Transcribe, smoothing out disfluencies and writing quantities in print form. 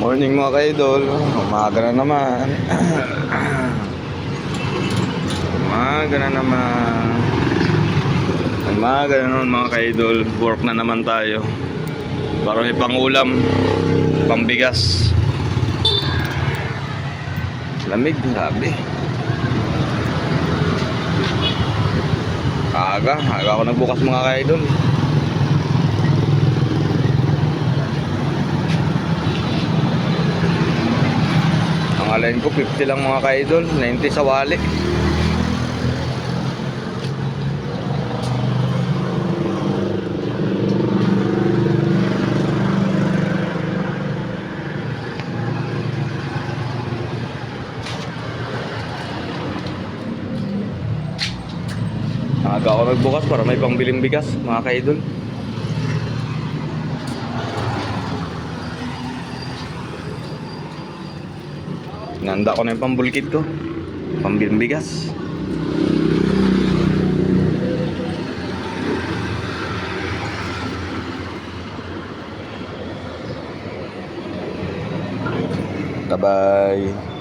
Morning mga ka-idol. Umaga na naman. Umaga na naman. Umaga na naman mga ka-idol. Work na naman tayo. Para may pang-ulam, pang-bigas. Lamig, grabe. Aga ako nagbukas mga ka-idol. Ang alain ko 50 lang mga ka-idol, 90 sa wali. Aga ako nagbukas para may pangbiling bigas mga ka-idol. Nanda ko na yung pambulkit ko, pambiling bigas. Bye-bye.